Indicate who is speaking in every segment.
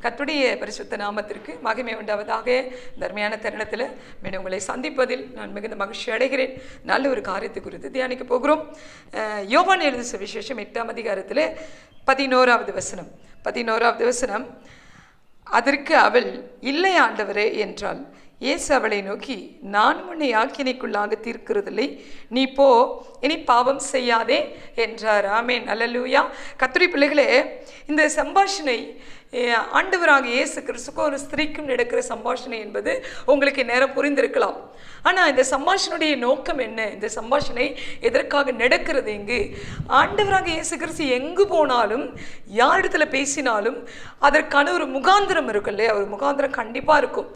Speaker 1: கர்த்தருடைய பரிசுத்த நாமத்திற்கு மகிமை உண்டாவதாக. தர்மையான தருணத்தில் மீண்டும் உங்களை சந்திப்பதில் நான் மிகுந்த மகிழ்ச்சி அடைகிறேன். நல்ல ஒரு காரியத்தை குறித்து தியானிக்க போகிறோம். யோவான் எழுதிய சுவிசேஷம் 8ஆம் அதிகாரத்தில் 11வது வசனம். அதற்கு அவள், இல்லை ஆண்டவரே என்றாள். இயேசு அவளை நோக்கி, நான் உன்னை ஆக்கினைக்குள்ளாக தீர்க்கிறதில்லை, நீ போ, இனி பாவம் செய்யாதே என்றார். ஆமென், அல்லேலூயா. கர்த்தருடைய பிள்ளைகளே, இந்த சம்பாஷணை ஆண்டவராக இயேசு கிறிஸ்துக்கும் ஒரு ஸ்திரீக்கும் நடக்கிற சம்பாஷணை என்பது உங்களுக்கு நேரம் புரிந்திருக்கலாம். ஆனால் இந்த சம்பாஷணையுடைய நோக்கம் என்ன? இந்த சம்பாஷணை எதற்காக நடக்கிறது? இங்கு ஆண்டவராக இயேசு கிறிஸ்து எங்கு போனாலும் யாரிடத்துல பேசினாலும் அதற்கான ஒரு முகாந்திரம் இருக்கும் இல்லையா? ஒரு முகாந்திரம் கண்டிப்பாக இருக்கும்.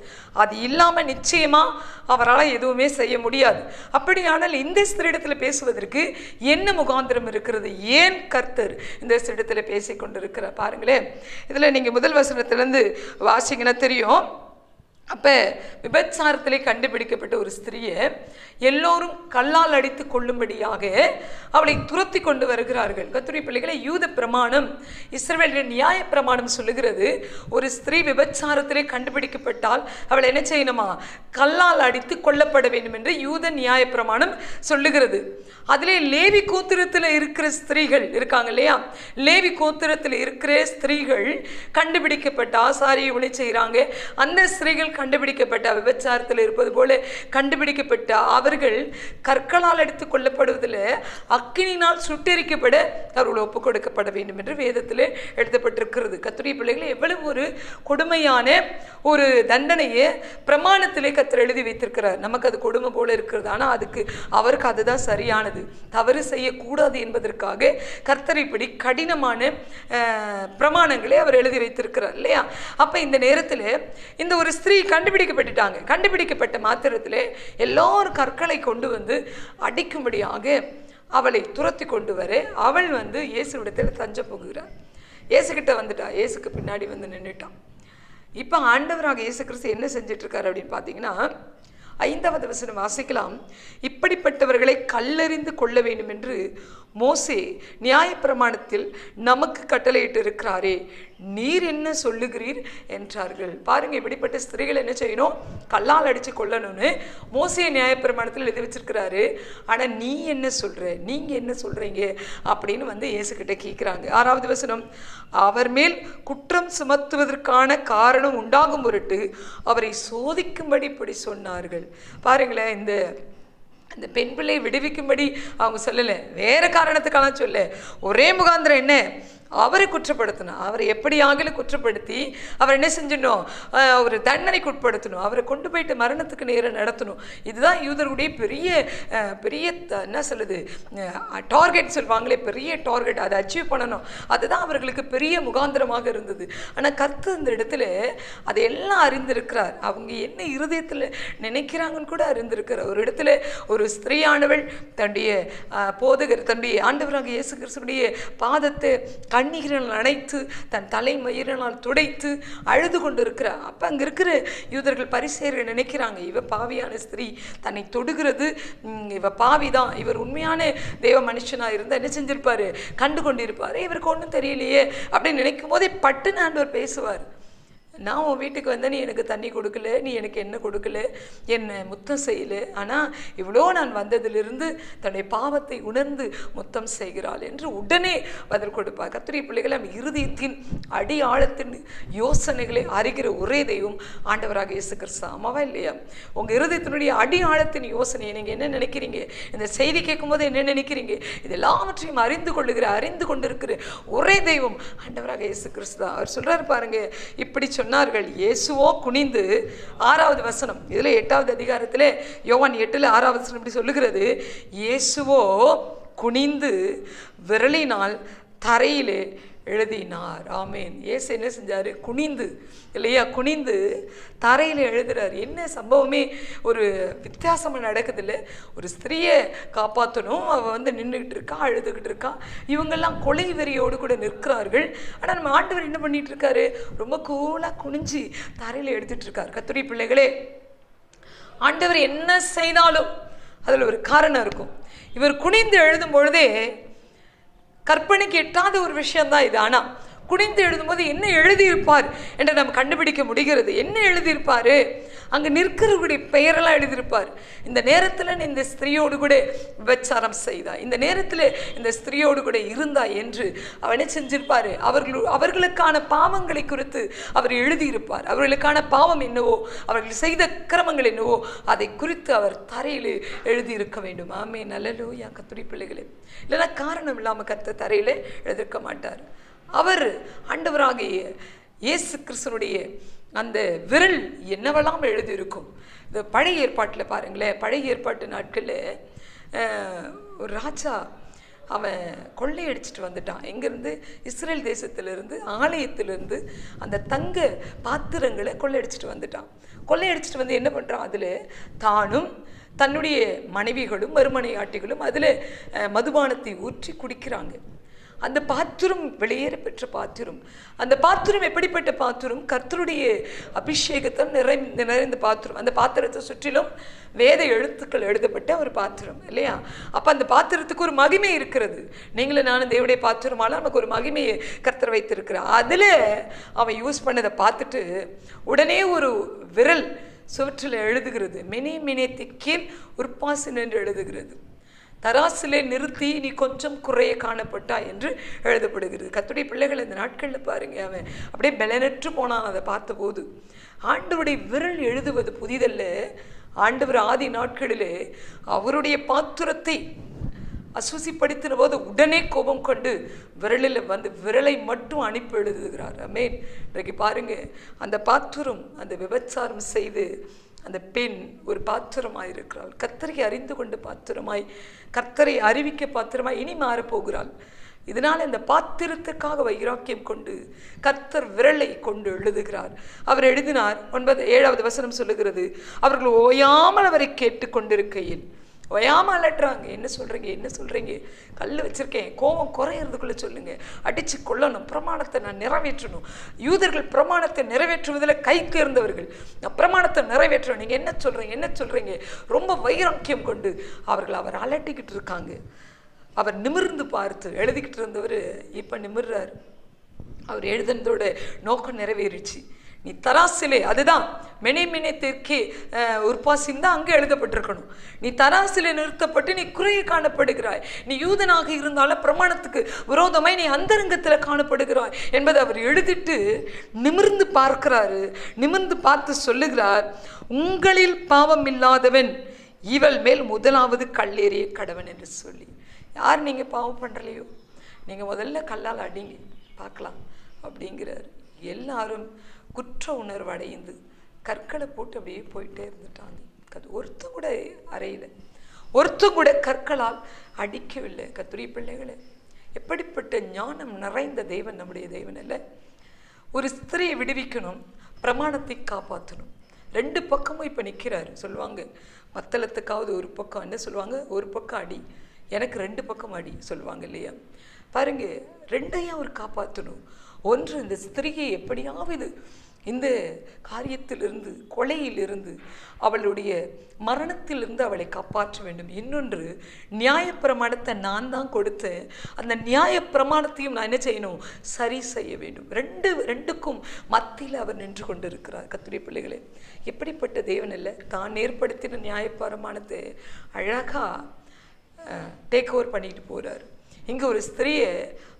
Speaker 1: அது இல்லாமல் நிச்சயமாக அவரால் எதுவுமே செய்ய முடியாது. அப்படியானால் இந்த ஸ்திரீடத்தில் பேசுவதற்கு என்ன முகாந்திரம் இருக்கிறது? ஏன் கர்த்தர் இந்த ஸ்திரீடத்தில் பேசி கொண்டிருக்கிறார்? பாருங்களேன், இதில் நீங்கள் முதல் வசனத்திலேருந்து வாசிங்கன்னா தெரியும். அப்போ விபச்சாரத்திலே கண்டுபிடிக்கப்பட்ட ஒரு ஸ்திரியை எல்லோரும் கல்லால் அடித்து கொள்ளும்படியாக அவளை துரத்தி கொண்டு வருகிறார்கள். கர்த்தருடைய பிள்ளைகளை, யூத பிரமாணம், இஸ்ரவேலின் நியாய பிரமாணம் சொல்லுகிறது, ஒரு ஸ்திரீ விபச்சாரத்திலே கண்டுபிடிக்கப்பட்டால் அவளை என்ன செய்யணுமா? கல்லால் அடித்து கொல்லப்பட வேண்டும் என்று யூத நியாய பிரமாணம் சொல்லுகிறது. அதிலே லேவி கோத்திரத்தில் இருக்கிற ஸ்திரீகள் இருக்காங்க இல்லையா? லேவி கோத்திரத்தில் இருக்கிற ஸ்திரீகள் கண்டுபிடிக்கப்பட்ட, ஆசாரியை ஒளி செய்கிறாங்க, அந்த ஸ்திரீகள் கண்டுபிடிக்கப்பட்ட, விபச்சாரத்தில் இருப்பது போல கண்டுபிடிக்கப்பட்ட அவர்கள் கற்களால் எடுத்து கொள்ளப்படுவதில் அக்கினியினால் சுட்டெரிக்கப்பட அவர்கள் ஒப்புக் கொடுக்கப்பட வேண்டும் என்று வேதத்தில் எழுதப்பட்டிருக்கிறது. கர்த்தருடைய பிள்ளைகளை, எவ்வளவு ஒரு கொடுமையான ஒரு தண்டனையை பிரமாணத்திலே கர்த்தர் எழுதி வைத்திருக்கிறார். நமக்கு அது கொடுமை போல இருக்கிறது, ஆனால் அவருக்கு அதுதான் சரியானது. தவறு செய்யக்கூடாது என்பதற்காக கர்த்தர் இப்படி கடினமான பிரமாணங்களை அவர் எழுதி வைத்திருக்கிறார் இல்லையா? அப்ப இந்த நேரத்தில் இந்த ஒரு ஸ்திரீ கண்டுபிடிக்கப்பட்டுட்டாங்க. கண்டுபிடிக்கப்பட்ட மாத்திரத்தில் எல்லோரும் கற்களை கொண்டு வந்து அடிக்கும்படியாக அவளை துரத்தி கொண்டு வர அவள் இயேசுவிடத்தில் தஞ்ச போகிறார். இயேசுகிட்ட வந்துட்டா, இயேசுக்கு பின்னாடி நின்றுட்டான். இப்போ ஆண்டவராக இயேசு கிறிஸ்து என்ன செஞ்சிட்டு இருக்காரு அப்படின்னு பார்த்தீங்கன்னா, 5வது வசனம் வாசிக்கலாம். இப்படிப்பட்டவர்களை கல்லெறிந்து கொள்ள வேண்டும் என்று மோசே நியாயப்பிரமாணத்தில் நமக்கு கட்டளையிட்டு இருக்கிறாரே, நீர் என்ன சொல்லுகிறீர் என்றார்கள். பாருங்க, இப்படிப்பட்ட ஸ்திரீகள் என்ன செய்யணும்? கல்லால் அடித்து கொள்ளணும்னு மோசே நியாயப்பிரமாணத்தில் எழுதி வச்சிருக்கிறாரு. ஆனால் நீ என்ன சொல்ற, நீங்க என்ன சொல்றீங்க அப்படின்னு இயேசுகிட்ட கேட்குறாங்க. 6வது வசனம், அவர் மேல் குற்றம் சுமத்துவதற்கான காரணம் உண்டாகும் பொருட்டு அவரை சோதிக்கும்படி இப்படி சொன்னார்கள். பாருங்களேன், இந்த பெண் பிள்ளை விடுவிக்கும்படி அவங்க சொல்லலை, வேற காரணத்துக்கான சொல்ல. ஒரே முகாந்திரம் என்ன? அவரை குற்றப்படுத்தணும். அவரை எப்படியாகிலும் குற்றப்படுத்தி அவர் என்ன செஞ்சிடணும்? ஒரு தண்டனைக்கு உட்படுத்தணும். அவரை கொண்டு போயிட்டு மரணத்துக்கு நேரம் நடத்தணும். இதுதான் யூதர்களுடைய பெரிய என்ன சொல்லுது, டார்கெட் சொல்லுவாங்களே, பெரிய டார்கெட். அதை அச்சீவ் பண்ணணும். அதுதான் அவர்களுக்கு பெரிய முகாந்திரமாக இருந்தது. ஆனால் கர்த்தர் இந்த இடத்துல அதையெல்லாம் அறிந்திருக்கிறார். அவங்க என்ன இருதயத்தில் நினைக்கிறாங்கன்னு கூட அறிந்திருக்கிறார். ஒரு இடத்துல ஒரு ஸ்திரீயானவள் தன்னுடைய போதகர், தன்னுடைய ஆண்டவராக இயேசு கிறிஸ்துடைய பாதத்தை கண்ணீரினால் அணைத்து தன் தலைமயிரினால் துடைத்து அழுது கொண்டு இருக்கிறார். அப்போ அங்கே இருக்கிற யூதர்கள், பரிசேயர்கள் நினைக்கிறாங்க, இவ பாவியான ஸ்திரீ தன்னை தொடுகிறது, இவ பாவிதான், இவர் உண்மையான தேவ மனுஷனாக இருந்தால் என்ன செஞ்சிருப்பாரு? கண்டு கொண்டிருப்பாரு. இவருக்கு ஒன்றும் தெரியலையே அப்படின்னு நினைக்கும் போதே பட்டுன்னு ஆண்டவர் பேசுவார். நான் உன் வீட்டுக்கு நீ எனக்கு தண்ணி கொடுக்கல, நீ எனக்கு என்ன கொடுக்கல, என்னை முத்தம் செய்யலை, ஆனால் இவ்வளோ நான் வந்ததிலிருந்து தன்னுடைய பாவத்தை உணர்ந்து முத்தம் செய்கிறாள் என்று உடனே பதில் கொடுப்பார். கர்த்தருடைய பிள்ளைகளை, நம்ம இருதயத்தின் அடி ஆழத்தின் யோசனைகளை அறிகிற ஒரே தெய்வம் ஆண்டவராக இயேசு கிறிஸ்து. ஆமாவா இல்லையா? உங்கள் இருதயத்தினுடைய அடி ஆழத்தின் யோசனையை நீங்கள் என்ன நினைக்கிறீங்க? இந்த செய்தி கேட்கும் போது என்ன நினைக்கிறீங்க? இது எல்லாவற்றையும் அறிந்து கொண்டிருக்கிற ஒரே தெய்வம் ஆண்டவராக இயேசு கிறிஸ்து. அவர் சொல்றாரு பாருங்க, இப்படி சொன்னார்கள். இயேசுவோ குனிந்து, 6வது வசனம், இதில் 8வது அதிகாரத்தில் யோவான் 8ல் 6வது வசனம் இப்படி சொல்லுகிறது, இயேசுவோ குனிந்து விரலினால் தரையிலே எழுதினார். ஆமேன். இயேசு என்ன செஞ்சார்? குனிந்து இல்லையா? குனிந்து தரையில் எழுதுறாரு. என்ன சம்பவமே ஒரு வித்தியாசமாக நடக்குதில்ல. ஒரு ஸ்திரீயை காப்பாற்றணும், அவள் நின்றுக்கிட்டு இருக்கா, அழுதுகிட்டு இருக்கா. இவங்கெல்லாம் கொலை வெறியோடு கூட நிற்கிறார்கள். ஆனால் நம்ம ஆண்டவர் என்ன பண்ணிட்டு இருக்காரு? ரொம்ப கூலாக குனிஞ்சு தரையில் எழுதிட்டு இருக்கார். கர்த்தருடைய பிள்ளைகளே, ஆண்டவர் என்ன செய்தாலும் அதில் ஒரு காரணம் இருக்கும். இவர் குனிந்து எழுதும் பொழுதே கற்பனைக்கு எட்டாத ஒரு விஷயம்தான் இது. ஆனால் குனிந்து எழுதும்போது என்ன எழுதியிருப்பார் என்று நாம் கண்டுபிடிக்க முடிகிறது. என்ன எழுதியிருப்பார்? அங்கே நிற்கிறவருடைய பெயரெல்லாம் எழுதியிருப்பார். இந்த நேரத்தில் நீ இந்த ஸ்திரீயோடு கூட விபச்சாரம் செய்தாய், இந்த நேரத்தில் இந்த ஸ்திரீயோடு கூட இருந்தாய் என்று அவனை செஞ்சிருப்பார். அவர்களுக்கான பாவங்களை குறித்து அவர் எழுதியிருப்பார். அவர்களுக்கான பாவம் என்னவோ, அவர்கள் செய்த கிரமங்கள் என்னவோ அதை குறித்து அவர் தரையில் எழுதியிருக்க வேண்டும். ஆமே, நல்லலூயா கர்த்தருடைய பிள்ளைகளே. இல்லைன்னா காரணம் இல்லாமல் கர்த்தர் தரையில் எழுதியிருக்க மாட்டார். அவர் ஆண்டவராகிய இயேசு கிறிஸ்துனுடைய அந்த விரல் என்னவெல்லாம் எழுதியிருக்கும். இந்த பழைய ஏற்பாட்டில் பாருங்களேன், பழைய ஏற்பாட்டு நாட்களில் ஒரு ராஜா அவன் கொள்ளையடிச்சிட்டு வந்துட்டான். எங்கேருந்து? இஸ்ரேல் தேசத்திலிருந்து, ஆலயத்திலிருந்து அந்த தங்க பாத்திரங்களை கொள்ளையடிச்சிட்டு வந்துட்டான். கொள்ளையடிச்சிட்டு வந்து என்ன பண்ணுறான்? அதில் தானும் தன்னுடைய மனைவிகளும் மறுமனையாட்டிகளும் அதில் மதுபானத்தை ஊற்றி குடிக்கிறாங்க. அந்த பாத்திரம் வெளியேற பெற்ற பாத்திரம். அந்த பாத்திரம் எப்படிப்பட்ட பாத்திரம்? கர்த்தருடைய அபிஷேகத்தை நிறைந்த பாத்திரம். அந்த பாத்திரத்தை சுற்றிலும் வேத எழுத்துக்கள் எழுதப்பட்ட ஒரு பாத்திரம் இல்லையா? அப்போ அந்த பாத்திரத்துக்கு ஒரு மகிமை இருக்கிறது. நீங்களும் நானும் தேவனுடைய பாத்திரமால நமக்கு ஒரு மகிமையை கர்த்தர் வைத்திருக்கிறார். அதில் அவன் யூஸ் பண்ணதை பார்த்துட்டு உடனே ஒரு விரல் சுவற்றில் எழுதுகிறது. மினி மினித்தி கீழ் உற்பாசின் என்று எழுதுகிறது. தராசிலே நிறுத்தி நீ கொஞ்சம் குறைய காணப்பட்டா என்று எழுதப்படுகிறது. கர்த்தருடைய பிள்ளைகள் இந்த நாட்களில் பாருங்க, அவன் அப்படியே பலனற்று போனான். அதை பார்த்தபோது ஆண்டவருடைய விரல் எழுதுவது புதிதல்ல. ஆண்டவர் ஆதி நாட்களிலே அவருடைய பாத்திரத்தை அசுசிப்படுத்தின போது உடனே கோபம் கொண்டு விரலில் வந்து விரலை மட்டும் அனுப்பி எழுதுகிறார். ஆமென். இன்றைக்கு பாருங்க, அந்த பாத்திரம் அந்த விபச்சாரம் செய்து அந்த பெண் ஒரு பாத்திரமாய் இருக்கிறாள். கர்த்தரை அறிந்து கொண்டு பாத்திரமாய், கர்த்தரை அறிவிக்க பாத்திரமாய் இனி மாறப்போகிறாள். இதனால் இந்த பாத்திரத்துக்காக வைராக்கியம் கொண்டு கர்த்தர் விரலை கொண்டு எழுதுகிறார். அவர் எழுதினார். 7வது வசனம் சொல்லுகிறது, அவர்கள் ஓயாமல் அவரை கேட்டு கொண்டிருக்கையில். ஓயாமல் அலட்டுறாங்க. என்ன சொல்கிறீங்க, என்ன சொல்கிறீங்க? கல் வச்சுருக்கேன், கோபம் குறையிறதுக்குள்ளே சொல்லுங்கள், அடித்து கொள்ளணும், பிரமாணத்தை நான் நிறைவேற்றணும். யூதர்கள் பிரமாணத்தை நிறைவேற்றுவதில் கை தேர்ந்தவர்கள். நான் பிரமாணத்தை நிறைவேற்றணும், நீங்கள் என்ன சொல்கிறீங்க, என்ன சொல்கிறீங்க? ரொம்ப வைராக்கியம் கொண்டு அவர் அலட்டிக்கிட்டு இருக்காங்க. அவர் நிமிர்ந்து பார்த்து எழுதிக்கிட்டு இருந்தவர் இப்போ நிமிர்றார். அவர் எழுதுனதோட நோக்கம் நிறைவேறிச்சு. நீ தராசிலே, அதுதான் மெனே உற்பாசின் தான் அங்கே எழுதப்பட்டிருக்கணும். நீ தராசிலே நிறுத்தப்பட்டு நீ குறைய காணப்படுகிறாய். நீ யூதனாக இருந்தாலும் பிரமாணத்துக்கு விரோதமாய் நீ அந்தரங்கத்தில் காணப்படுகிறாய் என்பதை அவர் எழுதிட்டு நிமிர்ந்து பார்க்கிறாரு. நிமிர்ந்து பார்த்து சொல்லுகிறார், உங்களில் பாவம் இல்லாதவன் இவள் மேல் முதலாவது கல்லேறிய கடவன் என்று சொல்லி. யார் நீங்கள் பாவம் பண்ணுறலையோ நீங்கள் முதல்ல கல்லால் அடிங்க பார்க்கலாம் அப்படிங்கிறார். எல்லாரும் குற்ற உணர்வு அடைந்து கற்களை போட்டு அப்படியே போயிட்டே இருந்துட்டாங்க. அது ஒருத்த கூட அறையில், ஒருத்த கூட கற்களால் அடிக்கவில்லை. கர்த்தருடைய பிள்ளைகளே, எப்படிப்பட்ட ஞானம் நிறைந்த தேவன் நம்முடைய தேவன் அல்ல. ஒரு ஸ்திரியை விடுவிக்கணும், பிரமாணத்தை காப்பாற்றணும். 2 பக்கமும் இப்போ நிற்கிறாரு. சொல்லுவாங்க மத்தளத்துக்காவது ஒரு பக்கம் என்ன சொல்லுவாங்க, ஒரு பக்கம் அடி, எனக்கு 2 பக்கம் அடி சொல்லுவாங்க இல்லையா? பாருங்க, 2ஐயும் அவர் காப்பாற்றணும். ஒன்று, இந்த ஸ்திரியை எப்படியாவது இந்த காரியத்திலிருந்து, கொலையிலிருந்து, அவளுடைய மரணத்திலிருந்து அவளை காப்பாற்ற வேண்டும். இன்னொன்று, நியாயப்பிரமாணத்தை நான் தான் கொடுத்தேன், அந்த நியாயப்பிரமாணத்தையும் நான் என்ன செய்யணும், சரி செய்ய வேண்டும். ரெண்டுக்கும் மத்தியில் அவர் நின்று கொண்டு இருக்கிறார். கர்த்தருடைய பிள்ளைகளே, எப்படிப்பட்ட தேவன் இல்லை, தான் ஏற்படுத்தின நியாயப்பிரமாணத்தை அழகாக டேக் ஓவர் பண்ணிட்டு போகிறார். இங்கே ஒரு ஸ்திரியை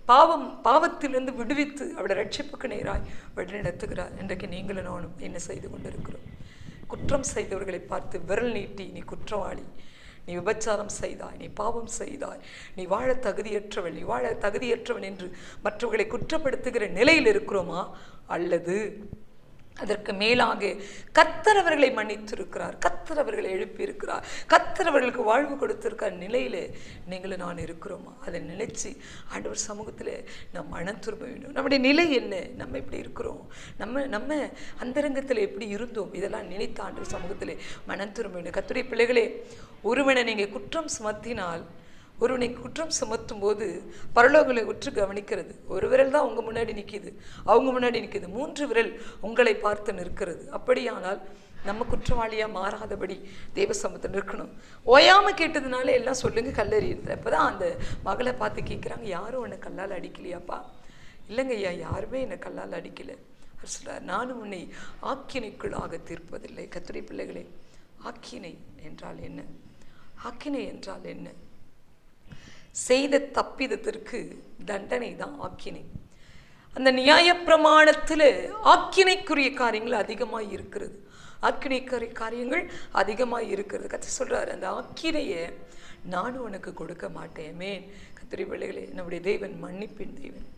Speaker 1: பாவத்திலிருந்து விடுவித்து அவளை ரட்சிப்புக்கு நேராய் வழிநடத்துகிறார். இன்றைக்கு நீங்களும் நானும் என்ன செய்து கொண்டிருக்கிறோம்? குற்றம் செய்தவர்களை பார்த்து விரல் நீட்டி, நீ குற்றவாளி, நீ விபச்சாரம் செய்தாய், நீ பாவம் செய்தாய், நீ வாழ தகுதியற்றவள், நீ வாழ தகுதியற்றவன் என்று மற்றவர்களை குற்றப்படுத்துகிற நிலையில் இருக்கிறோமா? அல்லது அதற்கு மேலாக கர்த்தர் அவர்களை மன்னித்திருக்கிறார், கர்த்தர் அவர்களை எழுப்பியிருக்கிறார், கர்த்தர் அவர்களுக்கு வாழ்வு கொடுத்திருக்கார் நிலையில் நீங்களும் நான் இருக்கிறோமா? அதை நினைச்சு ஆண்டவர் சமூகத்தில் நாம் மனம் திரும்ப வேண்டும். நம்முடைய நிலை என்ன, நம்ம எப்படி இருக்கிறோம், நம்ம அந்தரங்கத்தில் எப்படி இருந்தோம், இதெல்லாம் நினைத்து ஆண்டவர் சமூகத்தில் மனம் திரும்ப வேண்டும். கர்த்தருடைய பிள்ளைகளே, ஒருவனை நீங்கள் குற்றம் சுமத்தினால், ஒருவனை குற்றம் சுமத்தும் போது பரலோகங்களை உற்று கவனிக்கிறது. ஒரு விரல் தான் உங்கள் முன்னாடி நிற்கிது, அவங்க முன்னாடி நிற்கிது, 3 விரல் உங்களை பார்த்து நிற்கிறது. அப்படியானால் நம்ம குற்றவாளியாக மாறாதபடி தேவ சமூகத்தில் இருக்கணும். ஓயாமல் கேட்டதுனால எல்லாம் சொல்லுங்க கல்லறியுது. அப்போ தான் அந்த மகளை பார்த்து கேட்குறாங்க, யாரும் உன்னை கல்லால் அடிக்கலையாப்பா, இல்லைங்க ஐயா, யாருமே என்னை கல்லால் அடிக்கலை. அவர் சொல்றார், நானும் உன்னை ஆக்கினைக்குள்ளாக தீர்ப்பதில்லை. கர்த்தருடைய பிள்ளைகளே, ஆக்கினை என்றால் என்ன? ஆக்கினை என்றால் என்ன? செய்த தப்பிதத்திற்கு தண்டனை தான் ஆக்கினை. அந்த நியாயப்பிரமாணத்தில் ஆக்கினைக்குரிய காரியங்கள் அதிகமாக இருக்கிறது. ஆக்கினைக்குரிய காரியங்கள் அதிகமாக இருக்கிறது. கர்த்தர் சொல்றாரு, அந்த ஆக்கினையை நானும் உனக்கு கொடுக்க மாட்டேன். மேன் கர்த்தருடைய பிள்ளைகளே, நம்முடைய தேவன் மன்னிப்பின் தேவன்.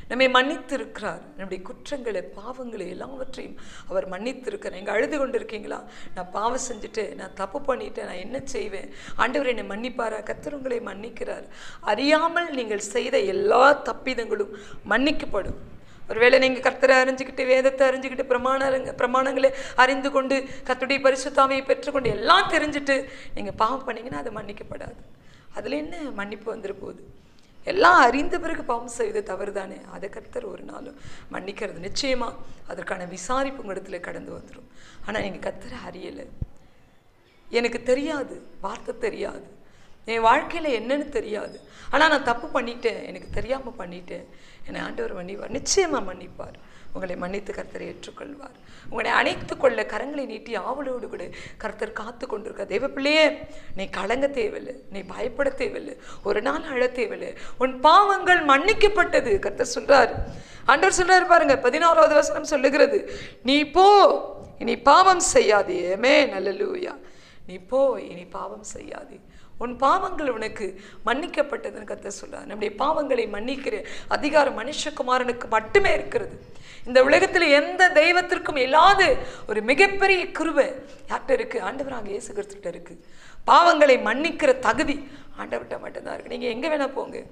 Speaker 1: நம்மை மன்னித்து இருக்கிறார். நம்முடைய குற்றங்களை, பாவங்களை எல்லாவற்றையும் அவர் மன்னித்து இருக்கிறார். நீங்கள் அழுது கொண்டு இருக்கீங்களா? நான் பாவம் செஞ்சுட்டேன், நான் தப்பு பண்ணிட்டேன், நான் என்ன செய்வேன்? ஆண்டவர் என்னை மன்னிப்பாரா? கர்த்தர் உங்களை மன்னிக்கிறார். அறியாமல் நீங்கள் செய்த எல்லா தப்பிதங்களும் மன்னிக்கப்படும். ஒருவேளை நீங்கள் கர்த்தரை அறிஞ்சிக்கிட்டு, வேதத்தை அறிஞ்சிக்கிட்டு, பிரமாணங்களை அறிந்து கொண்டு, கர்த்தருடைய பரிசுத்தாவியை பெற்றுக்கொண்டு எல்லாம் தெரிஞ்சுட்டு நீங்கள் பாவம் பண்ணீங்கன்னா அது மன்னிக்கப்படாது. அதில் என்ன மன்னிப்பு வந்துட போகுது? எல்லாம் அறிந்த பிறகு பாவம் செய்வது தவறு தானே. அதை கர்த்தர் ஒரு நாளும் மன்னிக்கிறது. நிச்சயமாக அதற்கான விசாரிப்பு உங்களிடத்துல கடந்து வந்துடும். ஆனால் நீங்கள் கர்த்தரை அறியலை. எனக்கு தெரியாது, வார்த்தை தெரியாது, என் வாழ்க்கையில் என்னன்னு தெரியாது, ஆனால் நான் தப்பு பண்ணிட்டேன், எனக்கு தெரியாமல் பண்ணிட்டேன், என்னை ஆண்டவர் மன்னிப்பார். நிச்சயமாக மன்னிப்பார். உங்களை மன்னித்து கர்த்தரை ஏற்றுக்கொள்வார். உங்களை அணைத்து கொள்ள கரங்களை நீட்டி ஆவலோடு கூட கர்த்தர் காத்து கொண்டிருக்க. தேவ பிள்ளையே, நீ கலங்க தேவையில்லை, நீ பயப்பட தேவையில்லை, ஒரு நாள் அழ தேவையில்லை. உன் பாவங்கள் மன்னிக்கப்பட்டது. கர்த்தர் சொல்றார். ஆண்டவர் சொல்றாரு பாருங்க, 16வது வசனம் சொல்லுகிறது, நீ போ, இனி பாவம் செய்யாதே. ஆமென், அல்லேலூயா. நீ போ, இனி பாவம் செய்யாதே. உன் பாவங்கள் உனக்கு மன்னிக்கப்பட்டதுன்னு கர்த்தர் சொல்றார். நம்முடைய பாவங்களை மன்னிக்கிற அதிகாரம் மனுஷகுமாரனுக்கு மட்டுமே இருக்கிறது. இந்த உலகத்தில் எந்த தெய்வத்திற்கும் இல்லாத ஒரு மிகப்பெரிய கிருபை யார்கிட்ட இருக்கு? ஆண்டவராக இயேசு கிறிஸ்துவிட்ட இருக்கு. பாவங்களை மன்னிக்கிற தகுதி ஆண்டவர்கிட்ட மட்டும்தான் இருக்கு. நீங்க எங்க வேணா போங்க,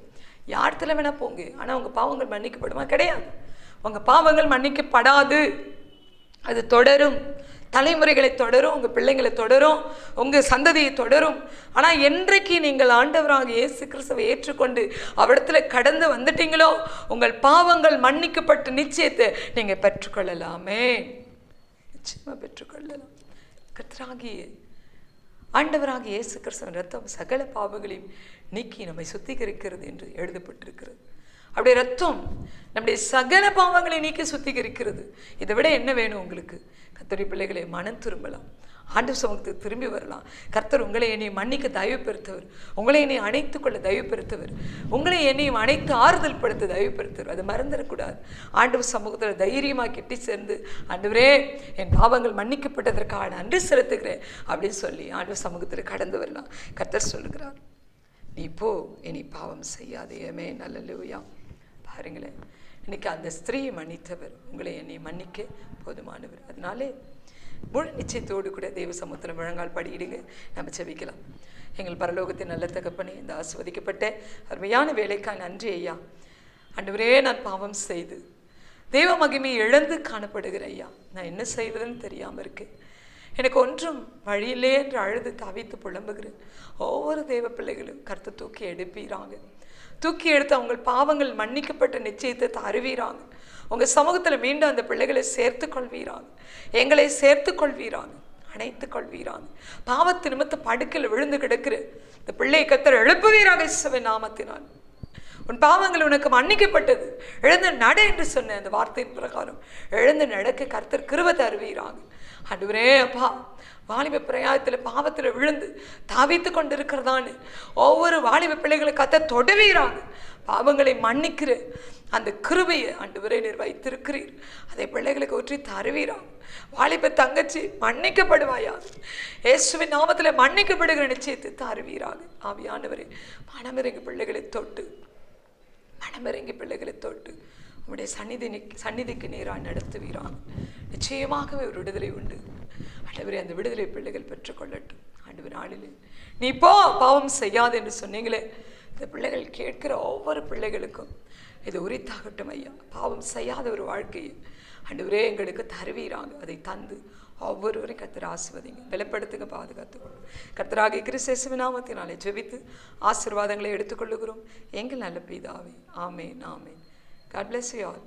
Speaker 1: யார்கிட்ட வேணா போங்க, ஆனா உங்க பாவங்கள் மன்னிக்கப்படுமா? கிடையாது. உங்க பாவங்கள் மன்னிக்கப்படாது. அது தொடரும், தலைமுறைகளை தொடரும், உங்கள் பிள்ளைங்களை தொடரும், உங்கள் சந்ததியை தொடரும். ஆனால் என்றைக்கு நீங்கள் ஆண்டவராக இயேசு கிறிஸ்துவை ஏற்றுக்கொண்டு அவரிடத்தில் கடந்து வந்துட்டீங்களோ, உங்கள் பாவங்கள் மன்னிக்கப்பட்ட நிச்சயத்தை நீங்கள் பெற்றுக்கொள்ளலாமே. நிச்சயமாக பெற்றுக்கொள்ளலாம். கர்த்தராகிய ஆண்டவராக இயேசு கிறிஸ்துவின் ரத்தம் சகல பாவங்களையும் நீக்கி நம்மை சுத்திகரிக்கிறது என்று எழுதப்பட்டிருக்கிறது. அப்படியே ரத்தம் நம்முடைய சகல பாவங்களை நீக்கி சுத்திகரிக்கிறது. இதை விட என்ன வேணும் உங்களுக்கு? கர்த்தருடைய பிள்ளைகளை, மனம் திரும்பலாம், ஆண்டவர் சமூகத்துக்கு திரும்பி வரலாம். கர்த்தர் உங்களை என்னை மன்னிக்க தயவு பெறுத்தவர், உங்களை என்னை அணைத்து கொள்ள தயவு பெறுத்தவர், உங்களை என்னையும் அணைத்து ஆறுதல் படுத்த தயவு பெறுத்தவர். அதை மறந்துடக்கூடாது. ஆண்டவர் சமூகத்தில் தைரியமாக கெட்டி சேர்ந்து, ஆண்டவரே என் பாவங்கள் மன்னிக்கப்பட்டதற்காக நன்றி செலுத்துகிறேன் அப்படின்னு சொல்லி ஆண்டவர் சமூகத்தில் கடந்து வரலாம். கர்த்தர் சொல்லுகிறார், நீ போ, இனி பாவம் செய்யாதே. ஆமென், அல்லேலூயா. பாருங்களேன், இன்னைக்கு அந்த ஸ்திரீயை மன்னித்தவர் உங்களை என்னை மன்னிக்க போதுமானவர். அதனாலே முழு நிச்சயத்தோடு கூட தெய்வ சமூகத்தில் முழங்கால் படியிடுங்க. நம்ம செபிக்கலாம். எங்கள் பரலோகத்தின் நல்ல தகப்பனே, இந்த ஆசீர்வதிக்கப்பட்ட அருமையான வேலைக்காக நன்றி ஐயா. ஆண்டவரே, நான் பாவம் செய்து தெய்வ மகிமை இழந்து காணப்படுகிற ஐயா. நான் என்ன செய்வதுன்னு தெரியாமல் இருக்கேன். எனக்கு ஒன்றும் வழியிலே என்று அழுது தவித்து புலம்புகிறேன். ஒவ்வொரு தெய்வ பிள்ளைகளும் கர்த்தர் தூக்கி எடுப்பீராங்க. தூக்கி எடுத்து அவங்க பாவங்கள் மன்னிக்கப்பட்ட நிச்சயத்தை தருவீராங்க. உங்கள் சமூகத்தில் மீண்டும் அந்த பிள்ளைகளை சேர்த்து கொள்வீராங்க, எங்களை சேர்த்து கொள்வீராங்க, அணைத்து கொள்வீராங்க. பாவத்து நிமித்த படுக்கையில் விழுந்து கிடக்கிற இந்த பிள்ளை கர்த்தர் எழுப்புவீராக இயேசுவின் நாமத்தினால். உன் பாவங்கள் உனக்கு மன்னிக்கப்பட்டது, எழுந்து நட என்று சொன்ன அந்த வார்த்தையின் பிரகாரம் எழுந்து நடக்க கர்த்தர் கிருபை தருவீராங்க. ஆண்டவரே அப்பா, வாலிப பிரயாயத்தில் பாவத்தில் விழுந்து தாவித்து கொண்டு இருக்கிறதான்னு ஒவ்வொரு வாலிப பிள்ளைகளை கர்த்தர் தொடுவீராங்க. பாவங்களை மன்னிக்கிற அந்த கிருபையை ஆண்டவரே நீர் வைத்திருக்கிறீர். அதை பிள்ளைகளுக்கு ஒற்றி தருவீராங்க. வாலிப தங்கச்சி மன்னிக்கப்படுவாயா? இயேசுவின் நாமத்தில் மன்னிக்கப்படுகிற நிச்சயத்தை தருவீராக. ஆவியானவரே, மனமிறங்கி பிள்ளைகளை தொட்டு, மனமிறங்கி பிள்ளைகளை தொட்டு உங்களுடைய சந்நிதிக்கு நேராக நடத்துவீராங்க. நிச்சயமாகவே ஒரு விடுதலை உண்டு. ஆண்டவரே, அந்த விடுதலை பிள்ளைகள் பெற்றுக்கொள்ளட்டும். ஆண்டவர் நாளிலே நீ போ, பாவம் செய்யாது என்று சொன்னீங்களே, இந்த பிள்ளைகள் கேட்கிற ஒவ்வொரு பிள்ளைகளுக்கும் இது உரித்தாகட்டும் ஐயா. பாவம் செய்யாத ஒரு வாழ்க்கையை ஆண்டவரே எங்களுக்கு தருவீராங்க. அதை தந்து ஒவ்வொருவரையும் கர்த்தர் ஆசீர்வதிங்க, பலப்படுத்துங்க, பாதுகாத்துக்கொள்ளும். கர்த்தராகிய கிறிஸ்து இயேசுவின் நாமத்தினாலே ஜெபித்து ஆசீர்வாதங்களை எடுத்துக்கொள்ளுகிறோம் எங்கள் நல்ல பிதாவே. ஆமென், ஆமென். God bless you all.